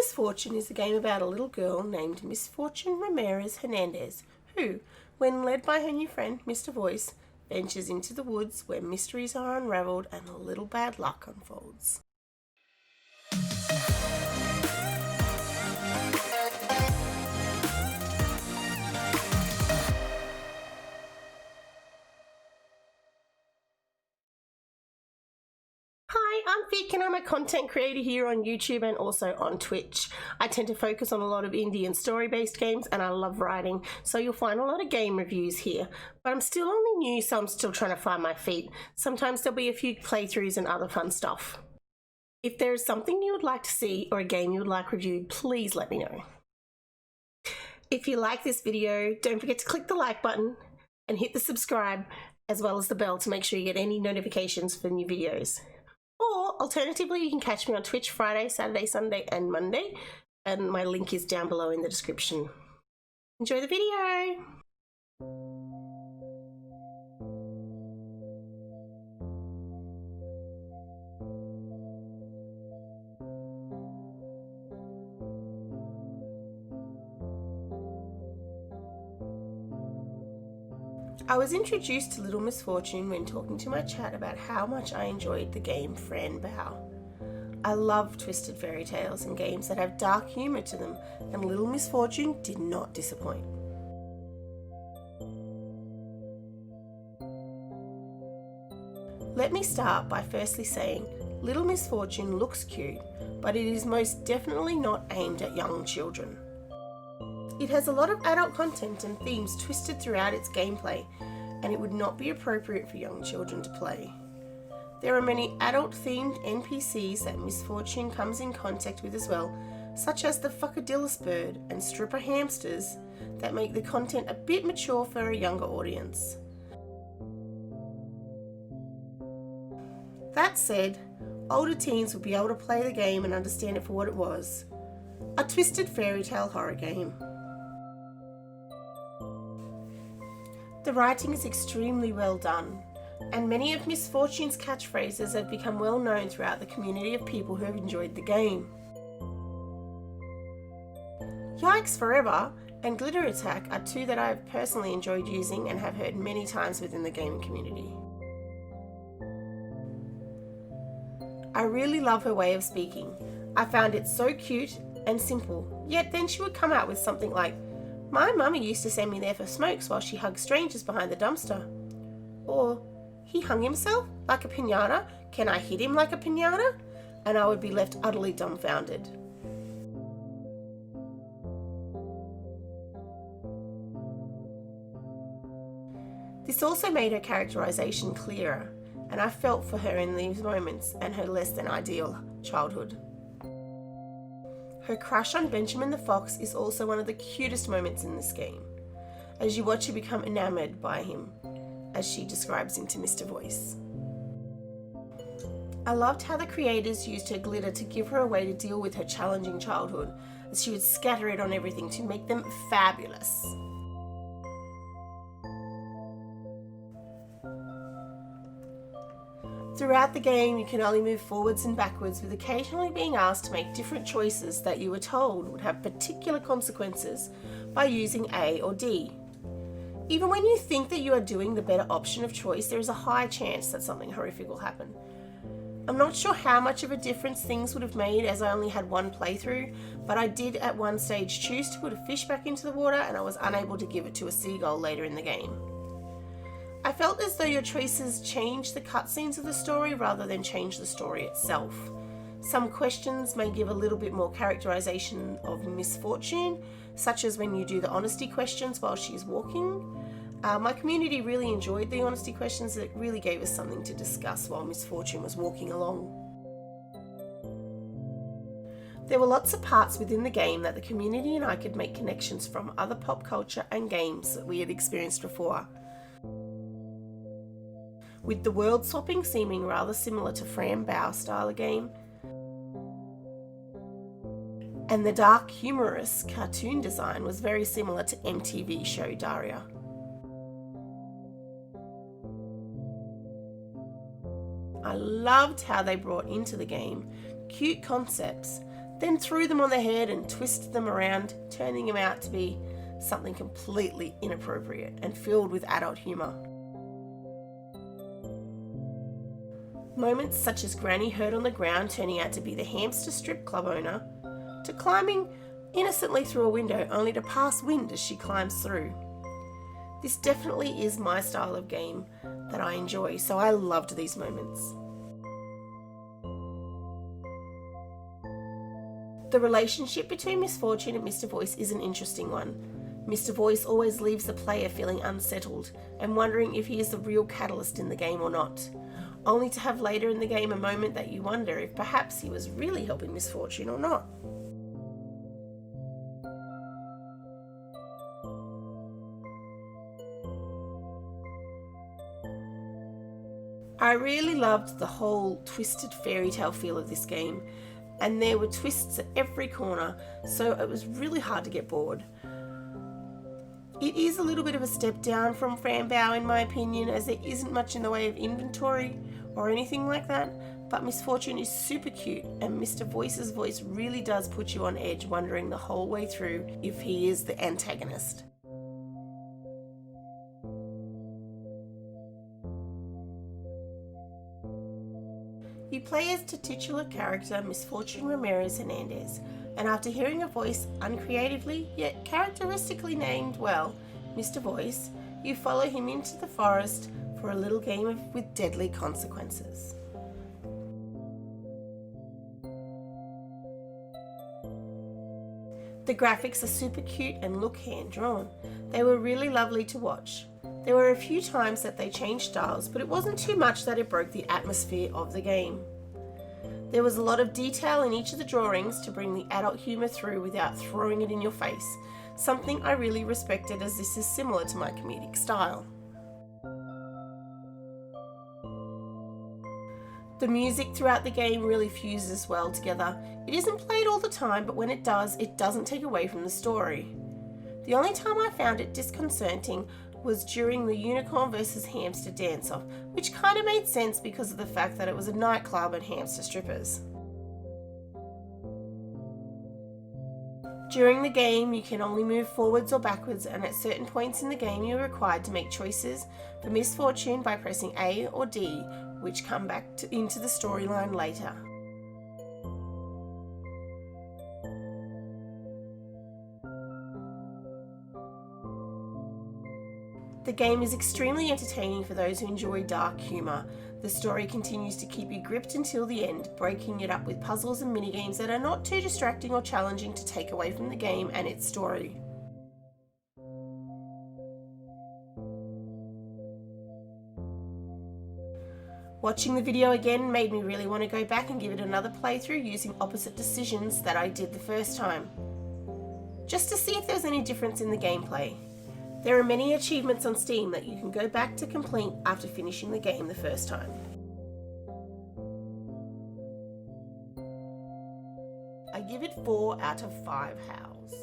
Misfortune is a game about a little girl named Misfortune Ramirez Hernandez, who, when led by her new friend, Mr. Voice, ventures into the woods where mysteries are unravelled and a little bad luck unfolds. Hi, I'm Vic and I'm a content creator here on YouTube and also on Twitch. I tend to focus on a lot of indie and story-based games and I love writing, so you'll find a lot of game reviews here. But I'm still only new, so I'm still trying to find my feet. Sometimes there'll be a few playthroughs and other fun stuff. If there is something you would like to see or a game you would like reviewed, please let me know. If you like this video, don't forget to click the like button and hit the subscribe as well as the bell to make sure you get any notifications for new videos. Or alternatively, you can catch me on Twitch Friday, Saturday, Sunday and Monday, and my link is down below in the description. Enjoy the video! I was introduced to Little Misfortune when talking to my chat about how much I enjoyed the game Fran Bow. I love twisted fairy tales and games that have dark humour to them, and Little Misfortune did not disappoint. Let me start by firstly saying Little Misfortune looks cute, but it is most definitely not aimed at young children. It has a lot of adult content and themes twisted throughout its gameplay, and it would not be appropriate for young children to play. There are many adult-themed NPCs that Misfortune comes in contact with as well, such as the fuckadillus bird and stripper hamsters, that make the content a bit mature for a younger audience. That said, older teens would be able to play the game and understand it for what it was, a twisted fairy tale horror game. The writing is extremely well done, and many of Misfortune's catchphrases have become well known throughout the community of people who have enjoyed the game. Yikes Forever and Glitter Attack are two that I have personally enjoyed using and have heard many times within the gaming community. I really love her way of speaking. I found it so cute and simple, yet then she would come out with something like, "My mummy used to send me there for smokes while she hugged strangers behind the dumpster." Or, "He hung himself like a piñata, can I hit him like a piñata?" And I would be left utterly dumbfounded. This also made her characterization clearer, and I felt for her in these moments and her less than ideal childhood. Her crush on Benjamin the Fox is also one of the cutest moments in this game, as you watch her become enamoured by him, as she describes into Mr. Voice. I loved how the creators used her glitter to give her a way to deal with her challenging childhood, as she would scatter it on everything to make them fabulous. Throughout the game, you can only move forwards and backwards, with occasionally being asked to make different choices that you were told would have particular consequences by using A or D. Even when you think that you are doing the better option of choice, there is a high chance that something horrific will happen. I'm not sure how much of a difference things would have made, as I only had one playthrough, but I did at one stage choose to put a fish back into the water, and I was unable to give it to a seagull later in the game. I felt as though your choices changed the cutscenes of the story rather than change the story itself. Some questions may give a little bit more characterization of Misfortune, such as when you do the honesty questions while she's walking. My community really enjoyed the honesty questions. It really gave us something to discuss while Misfortune was walking along. There were lots of parts within the game that the community and I could make connections from other pop culture and games that we had experienced before, with the world swapping seeming rather similar to Fran Bow style of game, and the dark humorous cartoon design was very similar to MTV show Daria. I loved how they brought into the game cute concepts then threw them on the head and twisted them around, turning them out to be something completely inappropriate and filled with adult humour. Moments such as Granny heard on the ground turning out to be the hamster strip club owner, to climbing innocently through a window only to pass wind as she climbs through. This definitely is my style of game that I enjoy, so I loved these moments. The relationship between Misfortune and Mr. Voice is an interesting one. Mr. Voice always leaves the player feeling unsettled and wondering if he is the real catalyst in the game or not, only to have later in the game a moment that you wonder if perhaps he was really helping Misfortune or not. I really loved the whole twisted fairy tale feel of this game, and there were twists at every corner, so it was really hard to get bored. It is a little bit of a step down from Frambow in my opinion, as there isn't much in the way of inventory or anything like that, but Misfortune is super cute, and Mr. Voice's voice really does put you on edge, wondering the whole way through if he is the antagonist. You play as the titular character Misfortune Ramirez Hernandez, and after hearing a voice uncreatively yet characteristically named, well, Mr. Voice, you follow him into the forest for a little game with deadly consequences. The graphics are super cute and look hand-drawn. They were really lovely to watch. There were a few times that they changed styles, but it wasn't too much that it broke the atmosphere of the game. There was a lot of detail in each of the drawings to bring the adult humour through without throwing it in your face, something I really respected as this is similar to my comedic style. The music throughout the game really fuses well together. It isn't played all the time, but when it does, it doesn't take away from the story. The only time I found it disconcerting was during the unicorn versus hamster dance-off, which kind of made sense because of the fact that it was a nightclub and hamster strippers. During the game, you can only move forwards or backwards, and at certain points in the game you're required to make choices for Misfortune by pressing A or D, which come back into the storyline later. The game is extremely entertaining for those who enjoy dark humour. The story continues to keep you gripped until the end, breaking it up with puzzles and minigames that are not too distracting or challenging to take away from the game and its story. Watching the video again made me really want to go back and give it another playthrough using opposite decisions that I did the first time, just to see if there's any difference in the gameplay. There are many achievements on Steam that you can go back to complete after finishing the game the first time. I give it 4 out of 5 howls.